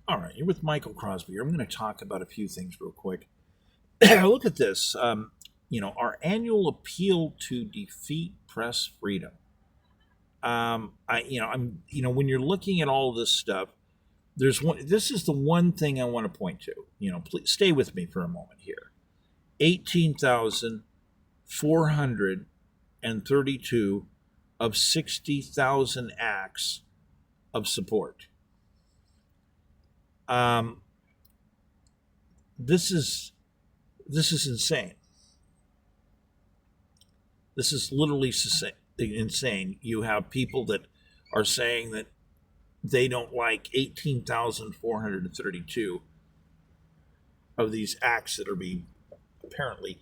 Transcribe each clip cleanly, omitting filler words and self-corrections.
All right, you're with Michael Crosby. I'm going to talk about a few things real quick. Look at this. Our annual appeal to defeat press freedom. When you're looking at all this stuff, there's one. This is the one thing I want to point to. Please stay with me for a moment here. 18,432 of 60,000 acts of support. Um, this is this is insane. This is literally insane. You have people that are saying that they don't like 18,432 of these acts that are being apparently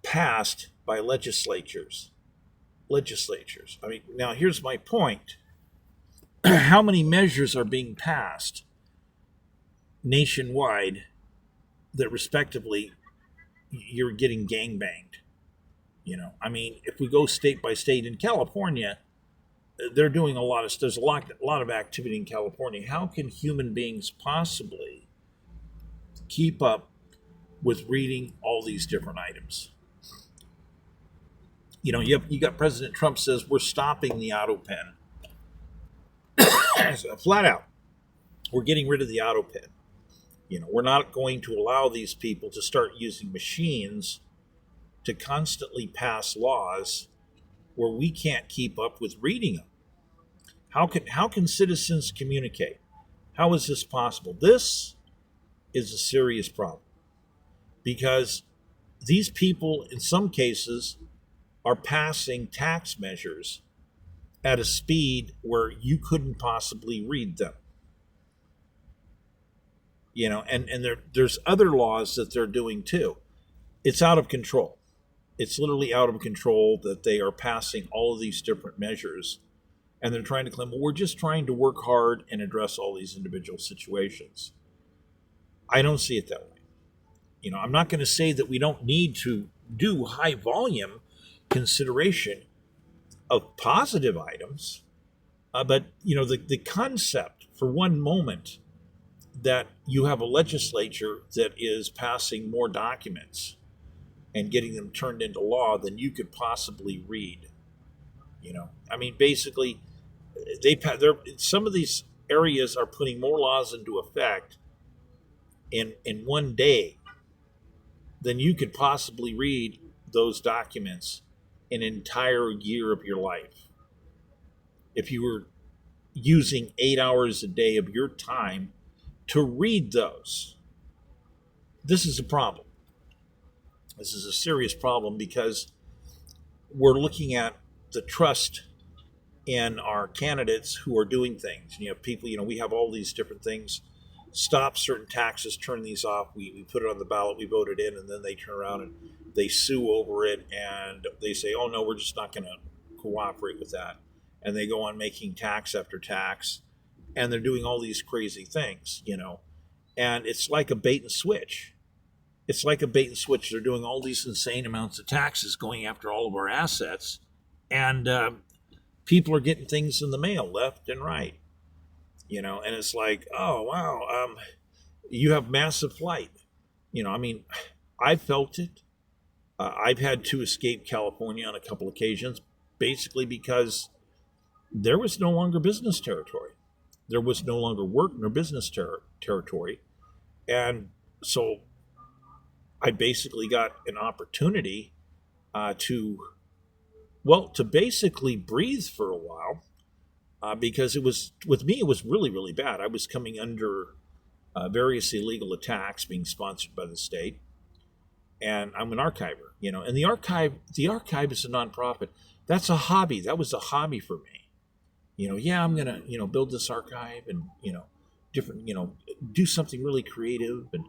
passed by legislatures. Legislatures. I mean, now here's my point. How many measures are being passed nationwide that respectively you're getting gangbanged? I mean, if we go state by state in California, they're doing there's a lot of activity in California. How can human beings possibly keep up with reading all these different items? You got President Trump says we're stopping the auto pen. Flat out, we're getting rid of the auto pen. We're not going to allow these people to start using machines to constantly pass laws where we can't keep up with reading them. How can citizens communicate? How is this possible? This is a serious problem because these people, in some cases, are passing tax measures at a speed where you couldn't possibly read them. And there's other laws that they're doing too. It's out of control. It's literally out of control that they are passing all of these different measures, and they're trying to claim, well, we're just trying to work hard and address all these individual situations. I don't see it that way. I'm not going to say that we don't need to do high volume consideration of positive items, but the concept for one moment that you have a legislature that is passing more documents and getting them turned into law than you could possibly read. I mean, basically, some of these areas are putting more laws into effect in one day than you could possibly read those documents an entire year of your life. If you were using 8 hours a day of your time to read those, this is a problem. This is a serious problem because we're looking at the trust in our candidates who are doing things. People, we have all these different things. Stop certain taxes, turn these off. We put it on the ballot, we vote it in, and then they turn around and they sue over it and they say, oh no, we're just not going to cooperate with that. And they go on making tax after tax and they're doing all these crazy things, and it's like a bait and switch. It's like a bait and switch. They're doing all these insane amounts of taxes going after all of our assets, and people are getting things in the mail left and right. And it's like, oh wow, you have massive flight. I mean, I felt it. I've had to escape California on a couple occasions, basically because there was no longer business territory. There was no longer work nor business territory, and so I basically got an opportunity to basically breathe for a while, because it was, with me, it was really, really bad. I was coming under various illegal attacks being sponsored by the state, and I'm an archiver, and the archive is a nonprofit. That's a hobby. That was a hobby for me. Yeah, I'm gonna, build this archive and, different, do something really creative and,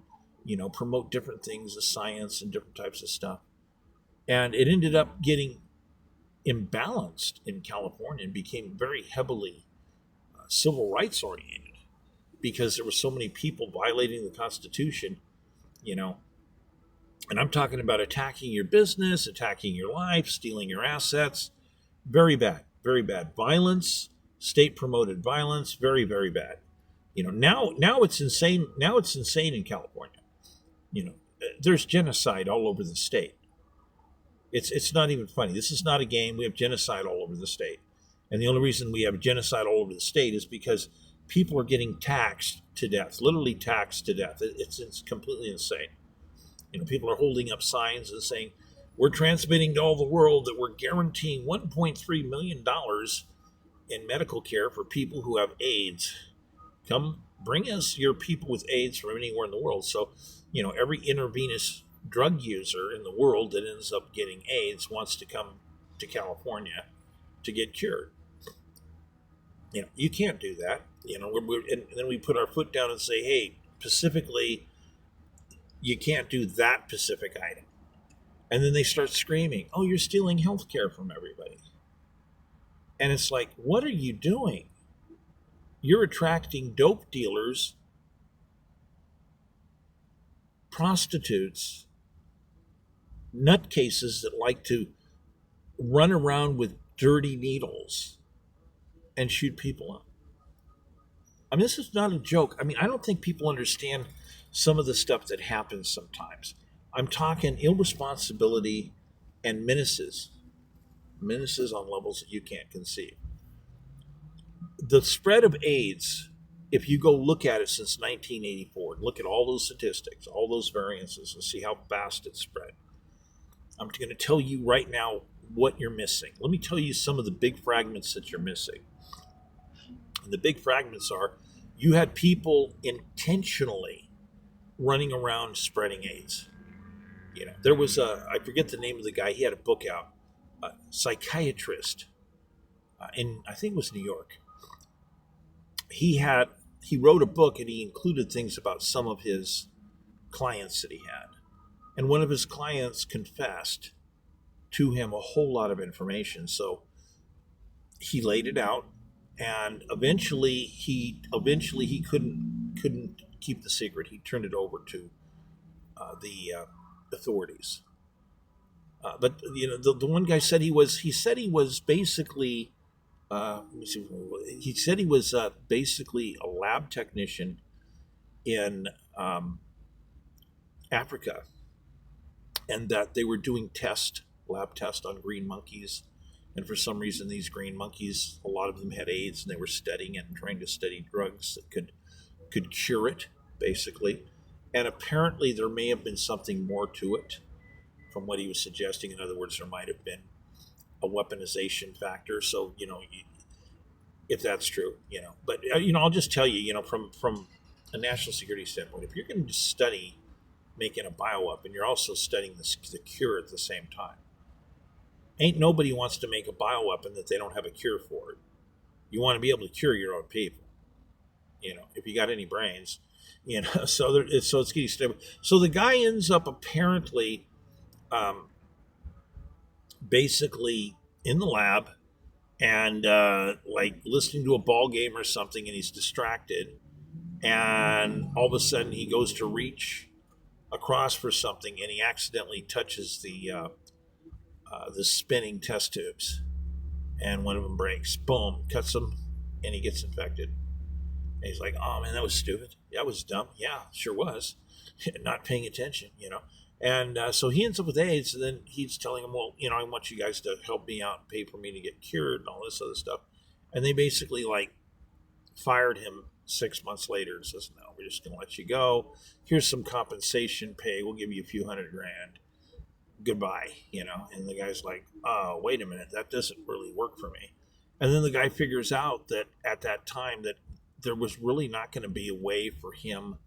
promote different things, the science and different types of stuff. And it ended up getting imbalanced in California and became very heavily civil rights oriented because there were so many people violating the Constitution, you know. And I'm talking about attacking your business, attacking your life, stealing your assets. Very bad, very bad. Violence, state promoted violence, very, very bad. Now it's insane. Now it's insane in California. There's genocide all over the state. It's not even funny. This is not a game. We have genocide all over the state, and the only reason we have genocide all over the state is because people are getting taxed to death, literally taxed to death. It's completely insane. People are holding up signs and saying, "We're transmitting to all the world that we're guaranteeing $1.3 million in medical care for people who have AIDS. Come bring us your people with AIDS from anywhere in the world." So, every intravenous drug user in the world that ends up getting AIDS wants to come to California to get cured. You can't do that. And then we put our foot down and say, hey, specifically, you can't do that specific item. And then they start screaming, oh, you're stealing health care from everybody. And it's like, what are you doing? You're attracting dope dealers, prostitutes, nutcases that like to run around with dirty needles and shoot people up. I mean, this is not a joke. I mean, I don't think people understand some of the stuff that happens sometimes. I'm talking irresponsibility and menaces on levels that you can't conceive. The spread of AIDS, if you go look at it since 1984, look at all those statistics, all those variances, and see how fast it spread. I'm going to tell you right now what you're missing. Let me tell you some of the big fragments that you're missing. And the big fragments are, you had people intentionally running around spreading AIDS. There was I forget the name of the guy, he had a book out, a psychiatrist in, I think it was New York. He wrote a book and he included things about some of his clients that he had. And one of his clients confessed to him a whole lot of information. So he laid it out, and eventually he couldn't keep the secret. He turned it over to the authorities. But the one guy said he was basically he said he was basically a lab technician in Africa, and that they were doing lab tests on green monkeys. And for some reason, these green monkeys, a lot of them had AIDS, and they were studying it and trying to study drugs that could cure it, basically. And apparently there may have been something more to it from what he was suggesting. In other words, there might have been a weaponization factor. So, if that's true, But, I'll just tell you, from a national security standpoint, if you're going to study making a bioweapon, you're also studying the cure at the same time. Ain't nobody wants to make a bioweapon that they don't have a cure for it. You want to be able to cure your own people, if you got any brains, so it's getting stable. So the guy ends up apparently basically in the lab and like listening to a ball game or something, and he's distracted, and all of a sudden he goes to reach across for something, and he accidentally touches the spinning test tubes, and one of them breaks. Boom, cuts him, and he gets infected. And he's like, "Oh man, that was stupid. That was dumb. Yeah, sure was. Not paying attention, And so he ends up with AIDS, and then he's telling him, "Well, I want you guys to help me out and pay for me to get cured and all this other stuff." And they basically fired him 6 months later and says, "No, we're just going to let you go. Here's some compensation pay. We'll give you a few $100,000. Goodbye." And the guy's like, "Oh, wait a minute, that doesn't really work for me." And then the guy figures out that at that time that there was really not going to be a way for him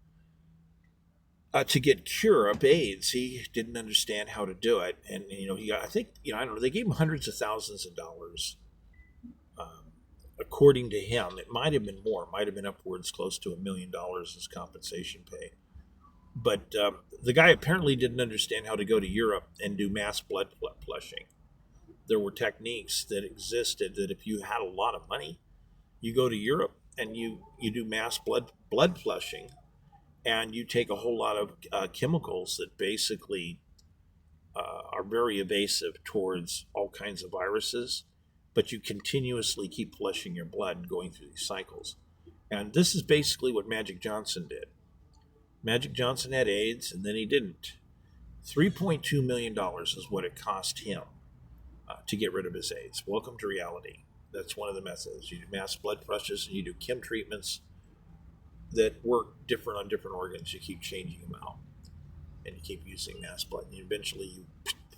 to get cure of AIDS. He didn't understand how to do it, and he got, I think, I don't know, they gave him hundreds of thousands of dollars. According to him, it might have been more. It might have been upwards close to $1 million as compensation pay. But the guy apparently didn't understand how to go to Europe and do mass blood flushing. There were techniques that existed that if you had a lot of money, you go to Europe and you do mass blood flushing, and you take a whole lot of chemicals that basically are very evasive towards all kinds of viruses, but you continuously keep flushing your blood and going through these cycles. And this is basically what Magic Johnson did. Magic Johnson had AIDS, and then he didn't. $3.2 million is what it cost him to get rid of his AIDS. Welcome to reality. That's one of the methods. You do mass blood pressures and you do chem treatments that work different on different organs. You keep changing them out, and you keep using mass blood, and eventually you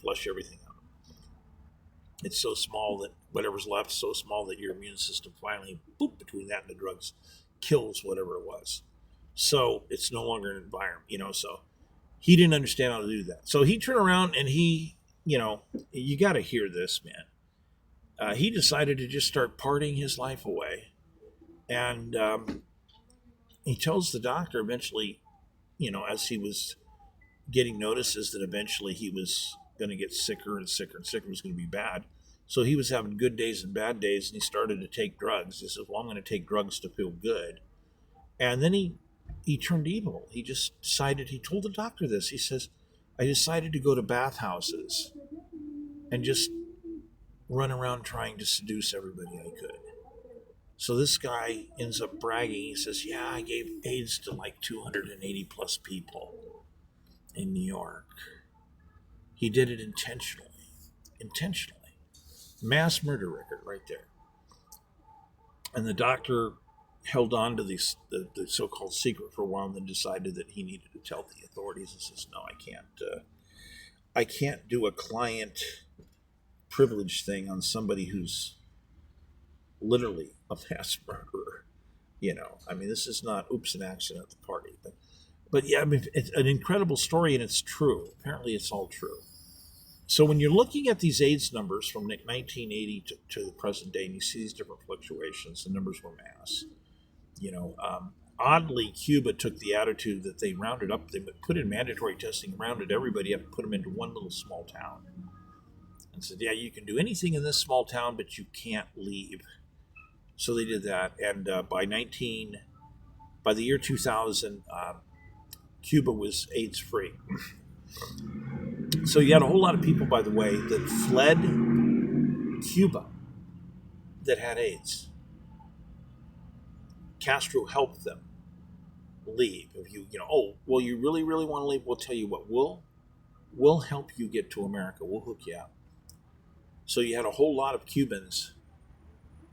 flush everything out. It's so small that whatever's left is so small that your immune system finally, boop, between that and the drugs, kills whatever it was. So it's no longer an environment, so he didn't understand how to do that. So he turned around and you got to hear this, man. He decided to just start partying his life away. And he tells the doctor eventually, as he was getting notices that eventually he was going to get sicker and sicker and sicker, it was going to be bad. So he was having good days and bad days, and he started to take drugs. He says, well, I'm going to take drugs to feel good. And then he turned evil. He just decided, he told the doctor this. He says, I decided to go to bathhouses and just run around trying to seduce everybody I could. So this guy ends up bragging. He says, yeah, I gave AIDS to like 280 plus people in New York. He did it intentionally. Mass murder record right there. And the doctor held on to the so-called secret for a while and then decided that he needed to tell the authorities and says, no, I can't do a client privilege thing on somebody who's literally a mass murderer. This is not oops, an accident at the party. But yeah, it's an incredible story, and it's true. Apparently it's all true. So when you're looking at these AIDS numbers from 1980 to the present day, and you see these different fluctuations, the numbers were mass. Oddly, Cuba took the attitude that they rounded up, they put in mandatory testing, rounded everybody up, and put them into one little small town. And said, yeah, you can do anything in this small town, but you can't leave. So they did that. And by the year 2000, Cuba was AIDS free. So you had a whole lot of people, by the way, that fled Cuba that had AIDS. Castro helped them leave. If you really, really want to leave, we'll tell you what, we'll help you get to America. We'll hook you up. So you had a whole lot of Cubans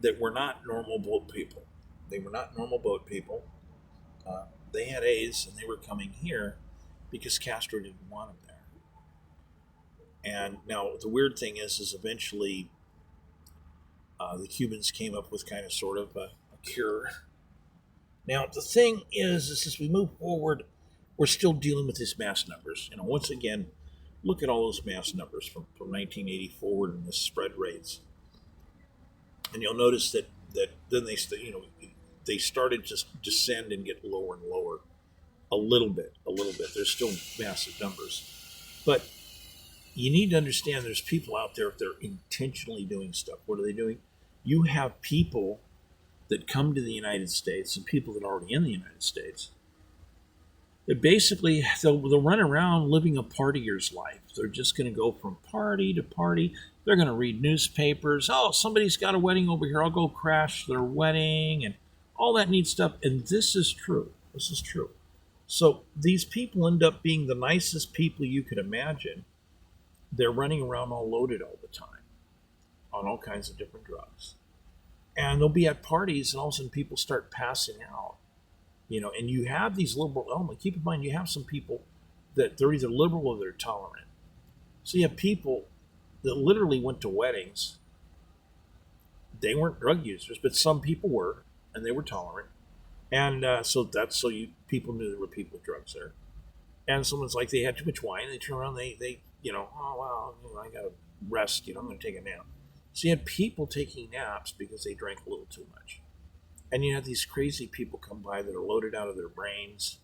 that were not normal boat people. They were not normal boat people. They had AIDS, and they were coming here because Castro didn't want them there. And now the weird thing is eventually the Cubans came up with kind of sort of a cure. Now the thing is as we move forward, we're still dealing with these mass numbers. Once again, look at all those mass numbers from 1980 forward and the spread rates. And you'll notice that then they started to descend and get lower and lower a little bit. There's still massive numbers. But you need to understand there's people out there, if they're intentionally doing stuff. What are they doing? You have people that come to the United States and people that are already in the United States that basically they'll run around living a partier's life. They're just going to go from party to party. They're going to read newspapers. Oh, somebody's got a wedding over here. I'll go crash their wedding and all that neat stuff. And this is true. So these people end up being the nicest people you could imagine. They're running around all loaded all the time on all kinds of different drugs. And they'll be at parties, and all of a sudden people start passing out. And you have these liberal elements. Keep in mind, you have some people that they're either liberal or they're tolerant. So you have people that literally went to weddings. They weren't drug users, but some people were, and they were tolerant. And people knew there were people with drugs there. And someone's like, they had too much wine. They turn around, they oh, wow, I got to rest. I'm going to take a nap. So you had people taking naps because they drank a little too much. And you have these crazy people come by that are loaded out of their brains,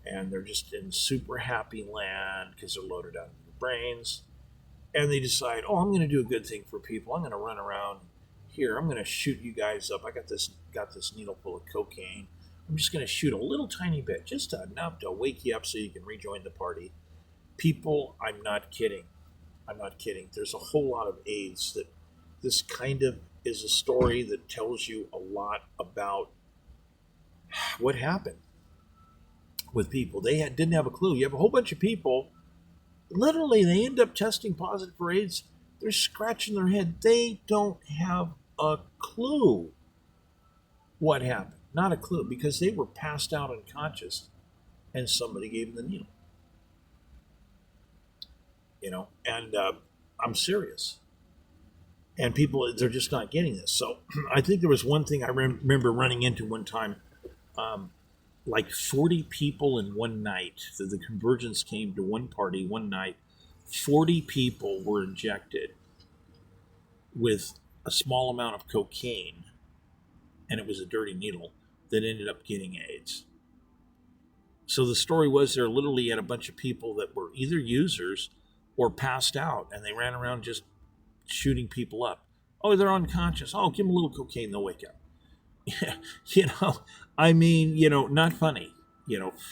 and they're just in super happy land because they're loaded out of their brains. And they decide, oh, I'm going to do a good thing for people. I'm going to run around here. I'm going to shoot you guys up. I got this needle full of cocaine. I'm just going to shoot a little tiny bit, just enough to wake you up so you can rejoin the party. People, I'm not kidding. There's a whole lot of AIDS that this kind of is a story that tells you a lot about what happened with people. Didn't have a clue. You have a whole bunch of people, literally, they end up testing positive for AIDS. They're scratching their head. They don't have a clue what happened. Not a clue, because they were passed out unconscious and somebody gave them the needle. And I'm serious. And people, they're just not getting this. So I think there was one thing I remember running into one time, like 40 people in one night. The convergence came to one party one night. 40 people were injected with a small amount of cocaine, and it was a dirty needle that ended up getting AIDS. So the story was there literally had a bunch of people that were either users or passed out, and they ran around just shooting people up. Oh, they're unconscious. Oh, give them a little cocaine, they'll wake up. Not funny.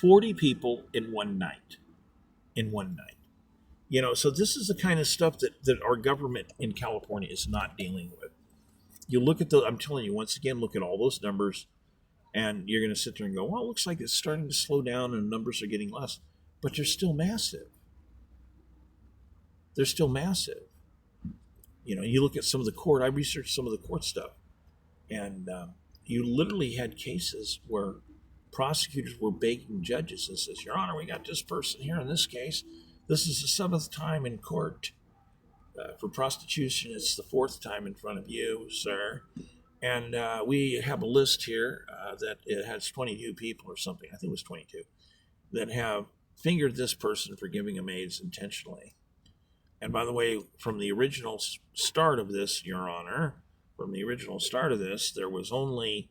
40 people in one night. So this is the kind of stuff that our government in California is not dealing with. You look at I'm telling you, once again, look at all those numbers, and you're going to sit there and go, well, it looks like it's starting to slow down and numbers are getting less. But they're still massive. You look at some of the court, I researched some of the court stuff, and you literally had cases where prosecutors were begging judges and says, Your Honor, we got this person here in this case. This is the 7th time in court. For prostitution, it's the 4th time in front of you, sir. And we have a list here that it has 22 people or something, I think it was 22, that have fingered this person for giving them AIDS intentionally. And by the way, from the original start of this, Your Honor, there was only,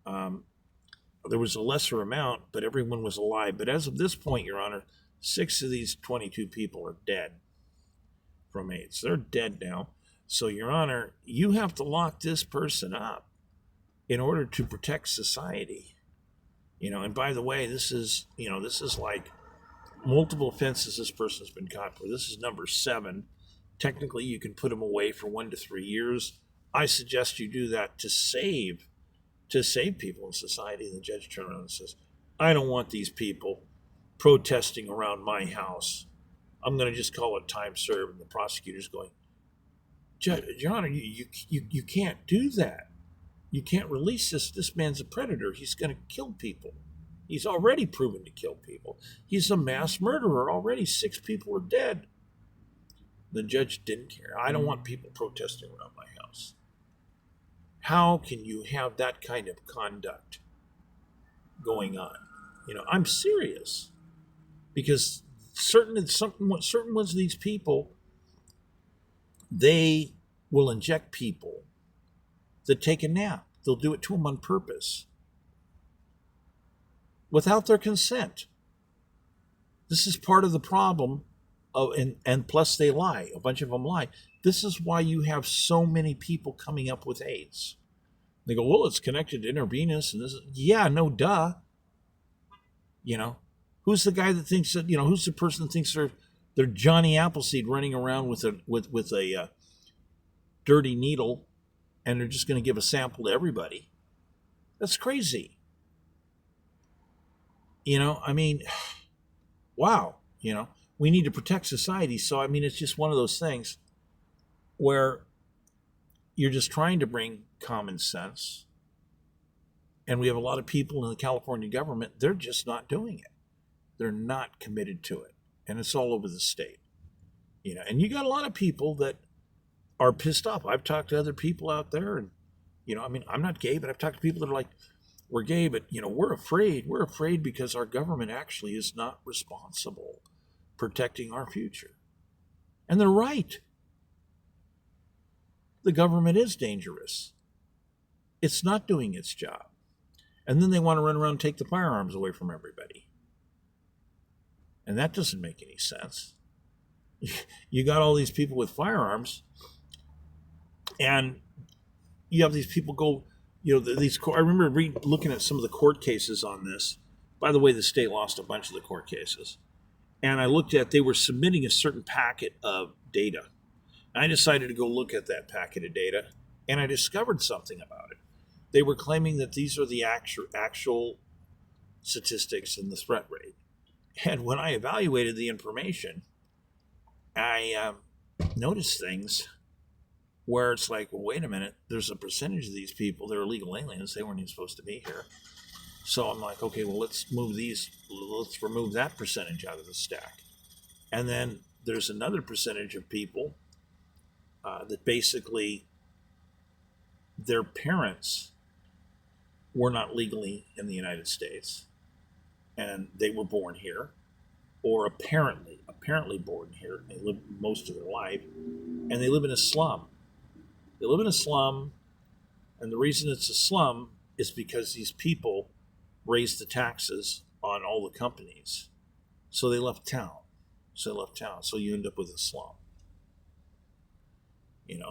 there was a lesser amount, but everyone was alive. But as of this point, Your Honor, 6 of these 22 people are dead from AIDS. They're dead now. So, Your Honor, you have to lock this person up in order to protect society. And by the way, this is like multiple offenses this person's been caught for. This is number 7. Technically, you can put them away for 1 to 3 years. I suggest you do that to save people in society. And the judge turned around and says, I don't want these people protesting around my house. I'm going to just call it time served. And the prosecutor's going, Judge, Your Honor, you can't do that. You can't release this. This man's a predator. He's going to kill people. He's already proven to kill people. He's a mass murderer already. 6 people are dead. The judge didn't care. I don't want people protesting around my house. How can you have that kind of conduct going on? I'm serious. Because certain ones of these people, they will inject people that take a nap. They'll do it to them on purpose, without their consent. This is part of the problem, and plus they lie. A bunch of them lie. This is why you have so many people coming up with AIDS. They go, well, it's connected to intravenous, and this. Yeah, no, duh. Who's the guy that thinks that? Who's the person that thinks they're Johnny Appleseed running around with a dirty needle, and they're just going to give a sample to everybody? That's crazy. Wow. We need to protect society. So, it's just one of those things where you're just trying to bring common sense. And we have a lot of people in the California government, they're just not doing it. They're not committed to it. And it's all over the state. And you got a lot of people that are pissed off. I've talked to other people out there, and, I'm not gay, but I've talked to people that are like, we're gay, but, we're afraid. We're afraid because our government actually is not responsible protecting our future. And they're right. The government is dangerous. It's not doing its job. And then they want to run around and take the firearms away from everybody. And that doesn't make any sense. You got all these people with firearms, and you have these people go, I remember looking at some of the court cases on this. By the way, the state lost a bunch of the court cases. And I looked at, they were submitting a certain packet of data. I decided to go look at that packet of data, and I discovered something about it. They were claiming that these are the actual statistics and the threat rate. And when I evaluated the information, I noticed things where it's like, well, wait a minute, there's a percentage of these people that are illegal aliens. They weren't even supposed to be here. So I'm like, okay, well, let's remove that percentage out of the stack. And then there's another percentage of people that basically their parents were not legally in the United States and they were born here, or apparently born here. They lived most of their life, and they live in a slum. They live in a slum, and the reason it's a slum is because these people raised the taxes on all the companies. So they left town. So you end up with a slum.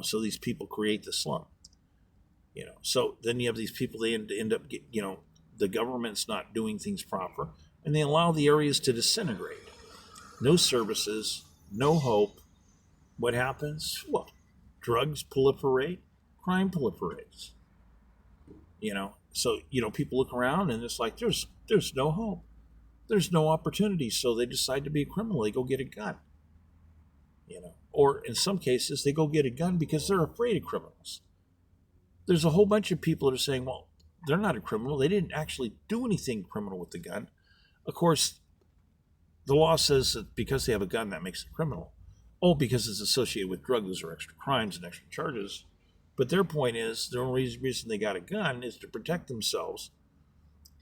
So these people create the slum. So then you have these people, they end up, the government's not doing things proper, and they allow the areas to disintegrate. No services, no hope. What happens? Well, drugs proliferate, crime proliferates. So people look around and it's like there's no hope, there's no opportunity, so they decide to be a criminal. They go get a gun. Or in some cases they go get a gun because they're afraid of criminals. There's a whole bunch of people that are saying, well, they're not a criminal. They didn't actually do anything criminal with the gun. Of course, the law says that because they have a gun, that makes it criminal. Oh, because it's associated with drugs, those are extra crimes and extra charges. But their point is, the only reason they got a gun is to protect themselves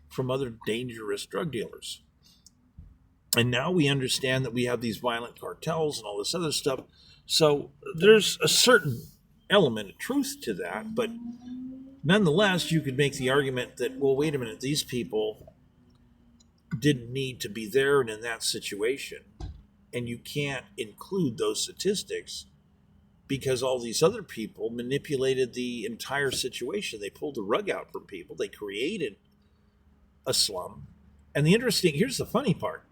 from other dangerous drug dealers. And now we understand that we have these violent cartels and all this other stuff. So there's a certain element of truth to that, but nonetheless, you could make the argument that, well, wait a minute, these people didn't need to be there and in that situation, and you can't include those statistics because all these other people manipulated the entire situation. They pulled the rug out from people. They created a slum. And here's the funny part.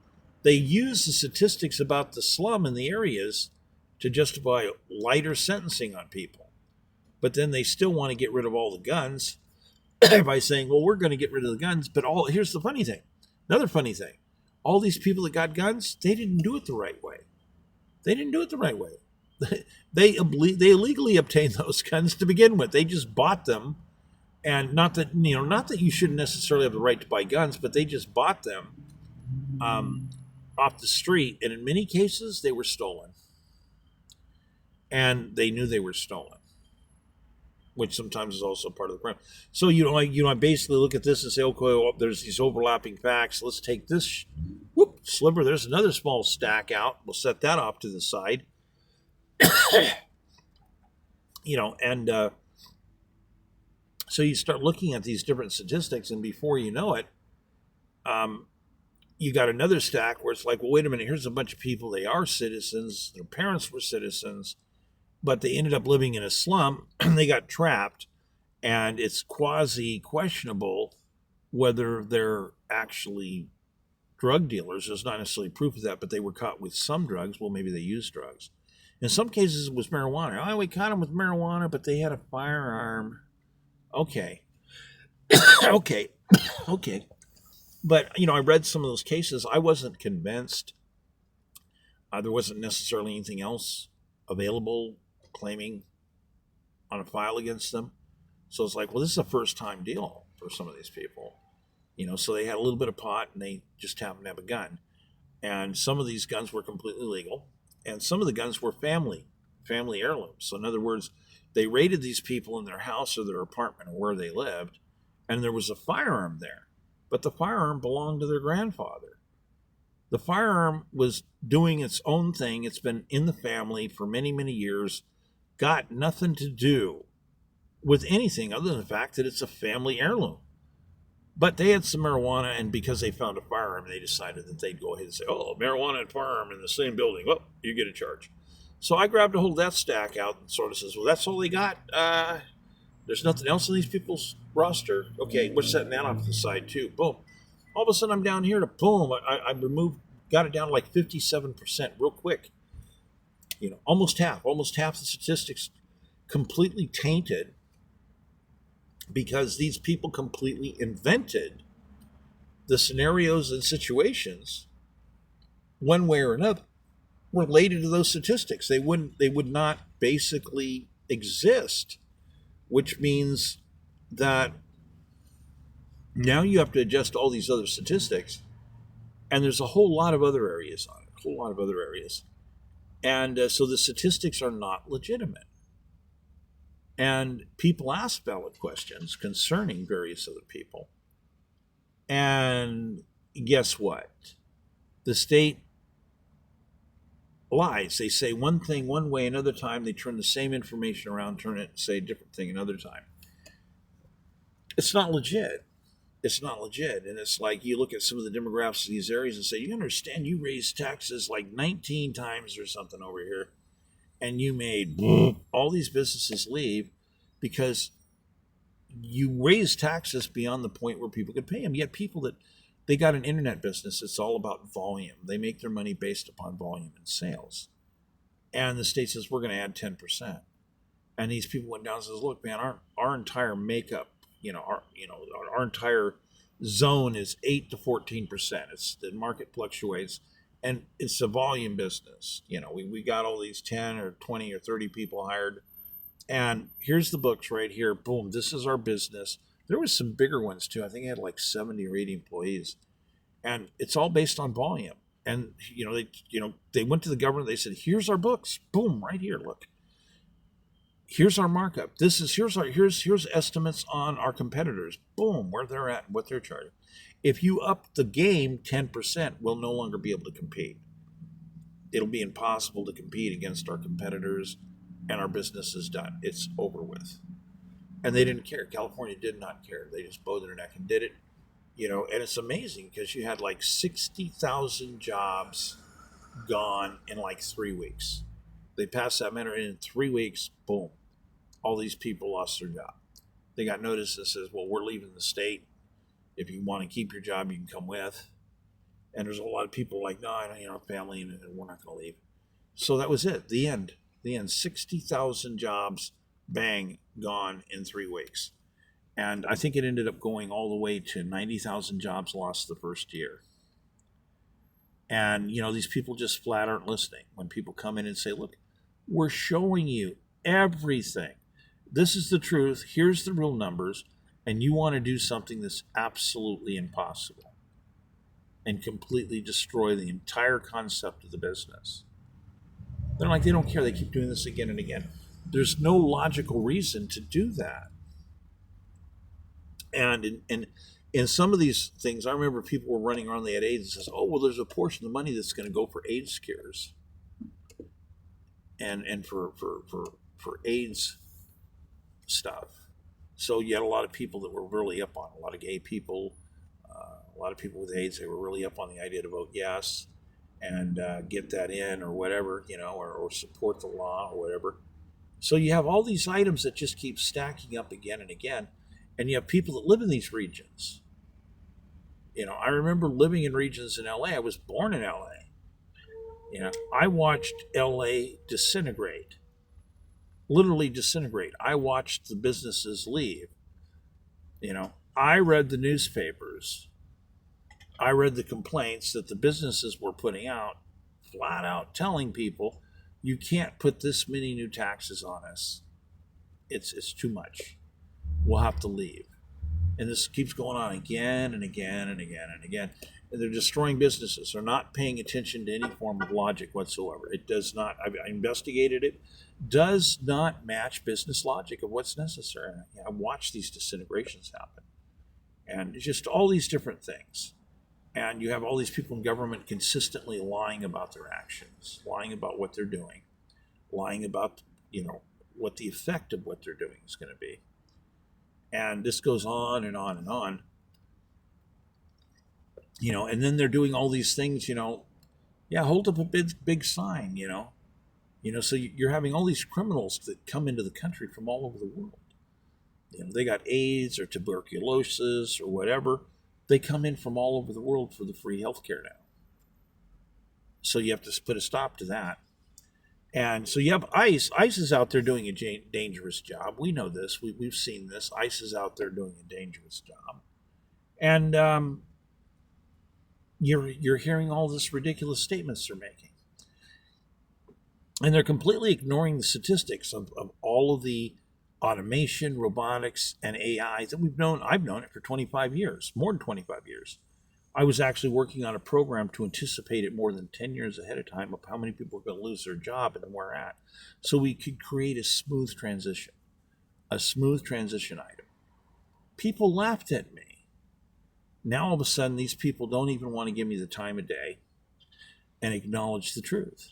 They use the statistics about the slum in the areas to justify lighter sentencing on people. But then they still want to get rid of all the guns by saying, well, we're going to get rid of the guns. But here's the funny thing. Another funny thing. All these people that got guns, they didn't do it the right way. They illegally obtained those guns to begin with. They just bought them. And not that you shouldn't necessarily have the right to buy guns, but they just bought them off the street. And in many cases, they were stolen. And they knew they were stolen, which sometimes is also part of the crime. So, I basically look at this and say, okay, well, there's these overlapping facts. Let's take this sliver. There's another small stack out. We'll set that off to the side. So you start looking at these different statistics, and before you know it, you got another stack where it's like, well, wait a minute, here's a bunch of people. They are citizens. Their parents were citizens, but they ended up living in a slum and they got trapped, and it's quasi questionable whether they're actually drug dealers. There's not necessarily proof of that, but they were caught with some drugs. Well, maybe they used drugs. In some cases, it was marijuana. Oh, we caught them with marijuana, but they had a firearm. Okay. Okay. But, I read some of those cases. I wasn't convinced. There wasn't necessarily anything else available claiming on a file against them. So it's like, well, this is a first-time deal for some of these people. So they had a little bit of pot and they just happened to have a gun. And some of these guns were completely legal. And some of the guns were family heirlooms. So in other words, they raided these people in their house or their apartment or where they lived, and there was a firearm there. But the firearm belonged to their grandfather. The firearm was doing its own thing. It's been in the family for many, many years. Got nothing to do with anything other than the fact that it's a family heirloom. But they had some marijuana, and because they found a firearm, they decided that they'd go ahead and say, oh, marijuana and firearm in the same building. Well, you get a charge. So I grabbed a hold of that stack out and sort of says, well, that's all they got? There's nothing else on these people's roster. Okay, we're setting that off to the side too. Boom. All of a sudden I'm down here to boom. I got it down to like 57% real quick. Almost half the statistics completely tainted because these people completely invented the scenarios and situations, one way or another, related to those statistics. They would not basically exist, which means that now you have to adjust all these other statistics, and there's a whole lot of other areas on it, a whole lot of other areas. And so the statistics are not legitimate. And people ask valid questions concerning various other people. And guess what? The state lies. They say one thing one way, another time they turn the same information around, turn it and say a different thing another time. It's not legit. It's not legit. And it's like you look at some of the demographics of these areas and say, you understand you raised taxes like 19 times or something over here, and you made all these businesses leave because you raised taxes beyond the point where people could pay them. Yet people that they got an internet business, it's all about volume. They make their money based upon volume and sales. And the state says, we're going to add 10%. And these people went down and says, look, man, our entire makeup, our entire zone is 8 to 14%. It's the market fluctuates, and it's a volume business. We got all these 10 or 20 or 30 people hired, and here's the books right here. Boom, this is our business. There was some bigger ones too. I think it had like 70 or 80 employees, and it's all based on volume. And they went to the government. They said, here's our books. Boom, right here. Look. Here's our markup. Here's estimates on our competitors. Boom, where they're at, what they're charging. If you up the game 10%, we'll no longer be able to compete. It'll be impossible to compete against our competitors, and our business is done. It's over with. And they didn't care. California did not care. They just bowed their neck and did it. And it's amazing because you had like 60,000 jobs gone in like 3 weeks. They passed that measure, and in 3 weeks, boom, all these people lost their job. They got notice that says, well, we're leaving the state. If you want to keep your job, you can come with. And there's a lot of people like, no, I don't, family, and we're not going to leave. So that was it. The end. 60,000 jobs, bang, gone in 3 weeks. And I think it ended up going all the way to 90,000 jobs lost the first year. And, these people just flat aren't listening. When people come in and say, look, we're showing you everything. This is the truth. Here's the real numbers. And you want to do something that's absolutely impossible and completely destroy the entire concept of the business. They're like, they don't care. They keep doing this again and again. There's no logical reason to do that. And in some of these things, I remember people were running around, they had AIDS, and says, oh, well, there's a portion of the money that's going to go for AIDS cures and for AIDS stuff. So you had a lot of people that were really up on it, a lot of gay people, a lot of people with AIDS. They were really up on the idea to vote yes and get that in or whatever, or support the law or whatever. So you have all these items that just keep stacking up again and again. And you have people that live in these regions. I remember living in regions in LA. I was born in LA. I watched LA disintegrate, literally disintegrate. I watched the businesses leave. I read the newspapers. I read the complaints that the businesses were putting out, flat out telling people, you can't put this many new taxes on us. It's too much. We'll have to leave. And this keeps going on again and again and again and again. And they're destroying businesses. They're not paying attention to any form of logic whatsoever. It does not, I investigated it, does not match business logic of what's necessary. I watch these disintegrations happen. And it's just all these different things. And you have all these people in government consistently lying about their actions, lying about what they're doing, lying about, what the effect of what they're doing is going to be. And this goes on and on and on. And then they're doing all these things, hold up a big sign, so you're having all these criminals that come into the country from all over the world. They got AIDS or tuberculosis or whatever. They come in from all over the world for the free healthcare now. So you have to put a stop to that. And so you have ICE. ICE is out there doing a dangerous job. We know this. We've seen this. ICE is out there doing a dangerous job. And you're hearing all this ridiculous statements they're making, and they're completely ignoring the statistics of all of the automation, robotics, and AI that we've known. I've known it for 25 years, more than 25 years. I was actually working on a program to anticipate it more than 10 years ahead of time of how many people are going to lose their job and where at, so we could create a smooth transition item. People laughed at me. Now all of a sudden, these people don't even want to give me the time of day and acknowledge the truth.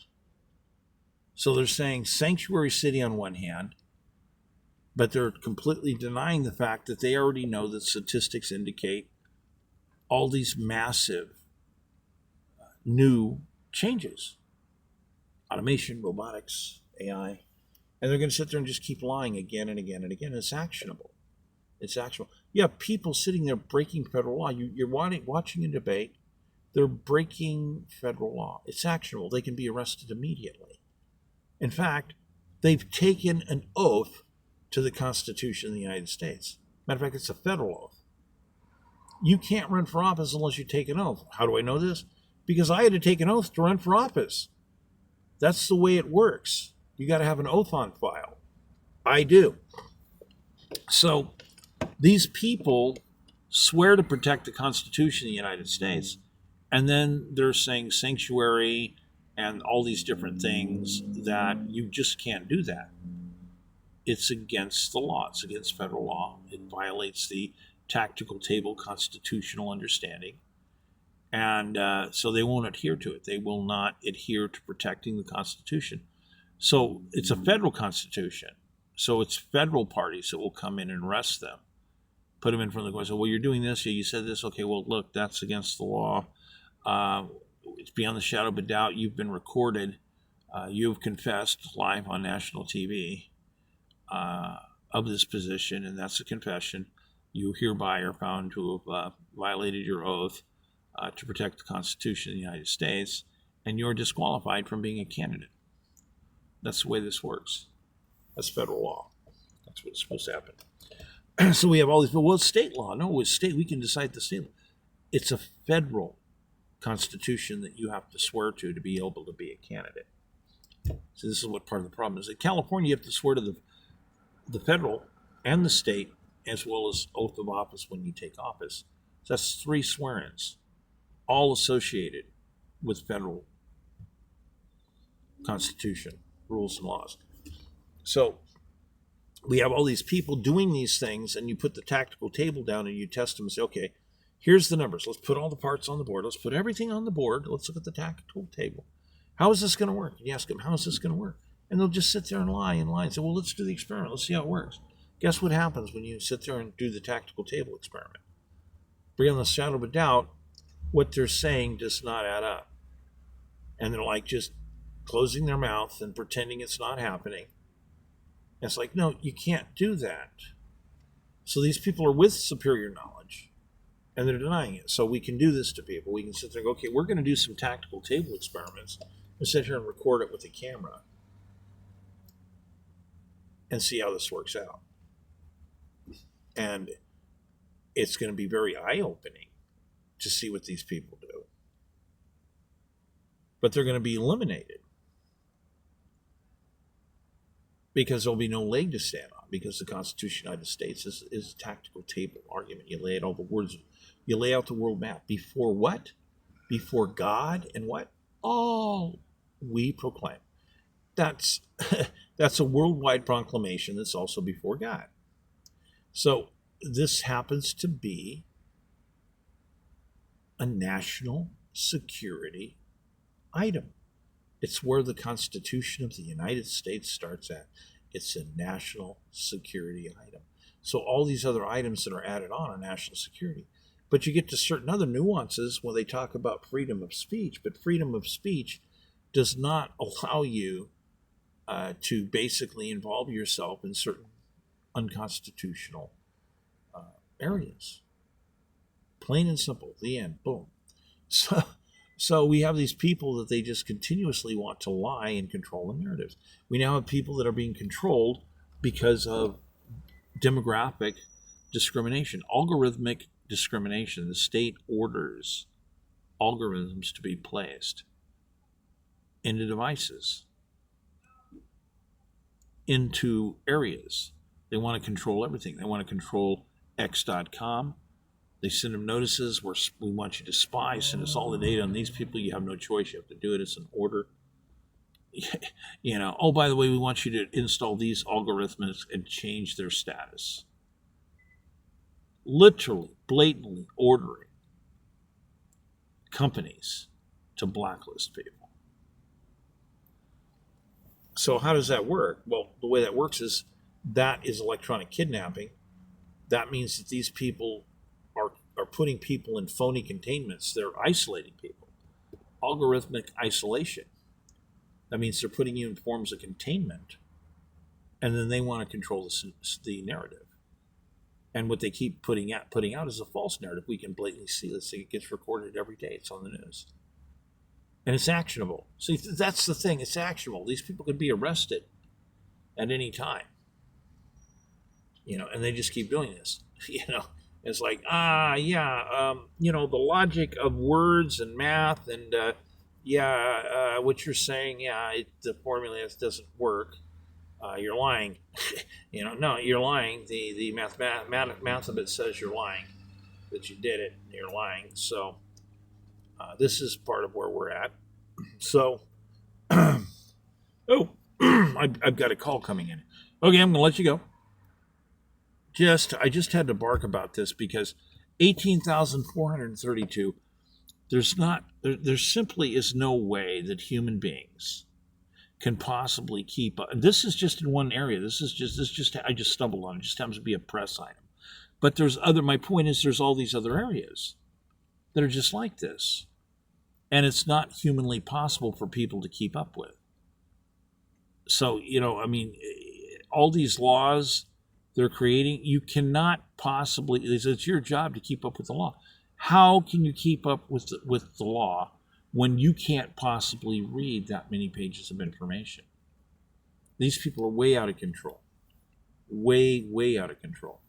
So they're saying sanctuary city on one hand, but they're completely denying the fact that they already know that statistics indicate all these massive new changes: automation, robotics, AI. And they're going to sit there and just keep lying again and again and again. It's actionable. You have people sitting there breaking federal law. You're watching a debate. They're breaking federal law. It's actionable. They can be arrested immediately. In fact, they've taken an oath to the Constitution of the United States. Matter of fact, it's a federal oath. You can't run for office unless you take an oath. How do I know this? Because I had to take an oath to run for office. That's the way it works. You got to have an oath on file. I do. So these people swear to protect the Constitution of the United States, and then they're saying sanctuary and all these different things that you just can't do that. It's against the law. It's against federal law. It violates the tactical table constitutional understanding. And so they won't adhere to it. They will not adhere to protecting the Constitution. So it's a federal constitution. So it's federal parties that will come in and arrest them, put them in front of the court. So, well, you're doing this. You said this. Okay, well, look, that's against the law. It's beyond the shadow of a doubt. You've been recorded. You've confessed live on national TV of this position, and that's a confession. You hereby are found to have violated your oath to protect the Constitution of the United States, and you're disqualified from being a candidate. That's the way this works. That's federal law. That's what's supposed to happen. So we have all these, well, it's state law. No, it's state. We can decide the state law. It's a federal constitution that you have to swear to be able to be a candidate. So this is what part of the problem is. In California, you have to swear to the federal and the state, as well as oath of office when you take office. So that's 3 swear-ins, all associated with federal constitution, rules and laws. So we have all these people doing these things, and you put the tactical table down and you test them and say, okay, here's the numbers. Let's put all the parts on the board. Let's put everything on the board. Let's look at the tactical table. How is this going to work? And you ask them, how is this going to work? And they'll just sit there and lie and say, well, let's do the experiment. Let's see how it works. Guess what happens when you sit there and do the tactical table experiment? Beyond the shadow of a doubt, what they're saying does not add up. And they're like just closing their mouth and pretending it's not happening. And it's like, no, you can't do that. So these people are with superior knowledge, and they're denying it. So we can do this to people. We can sit there and go, okay, we're going to do some tactical table experiments and sit here and record it with a camera and see how this works out. And it's going to be very eye-opening to see what these people do. But they're going to be eliminated because there'll be no leg to stand on, because the Constitution of the United States is a tactical table argument. You lay out all the words, you lay out the world map. Before what? Before God and what? All we proclaim. That's a worldwide proclamation that's also before God. So this happens to be a national security item. It's where the Constitution of the United States starts at. It's a national security item. So all these other items that are added on are national security. But you get to certain other nuances when they talk about freedom of speech. But freedom of speech does not allow you to basically involve yourself in certain unconstitutional areas. Plain and simple. The end. Boom. So we have these people that they just continuously want to lie and control the narratives. We now have people that are being controlled because of demographic discrimination, algorithmic discrimination. The state orders algorithms to be placed into devices, into areas. They want to control everything. They want to control X.com. They send them notices where we want you to spy, send us all the data on these people. You have no choice. You have to do it. It's an order. Oh, by the way, we want you to install these algorithms and change their status. Literally, blatantly ordering companies to blacklist people. So how does that work? Well, the way that works is that is electronic kidnapping. That means that these people are putting people in phony containments. They're isolating people. Algorithmic isolation. That means they're putting you in forms of containment, and then they want to control the narrative. And what they keep putting out is a false narrative. We can blatantly see this thing. It gets recorded every day. It's on the news. And it's actionable. See, that's the thing. It's actionable. These people could be arrested at any time. And they just keep doing this. It's like, the logic of words and math and, what you're saying, the formula doesn't work. You're lying. No, you're lying. The math of it says you're lying, that you did it, and you're lying. So this is part of where we're at. So, I've got a call coming in. Okay, I'm going to let you go. I just had to bark about this because 18,432, there simply is no way that human beings can possibly keep up. And this is just in one area. I just stumbled on it. It just happens to be a press item. But my point is there's all these other areas that are just like this. And it's not humanly possible for people to keep up with. So, all these laws they're creating, you cannot possibly, it's your job to keep up with the law. How can you keep up with the law when you can't possibly read that many pages of information? These people are way out of control. Way, way out of control.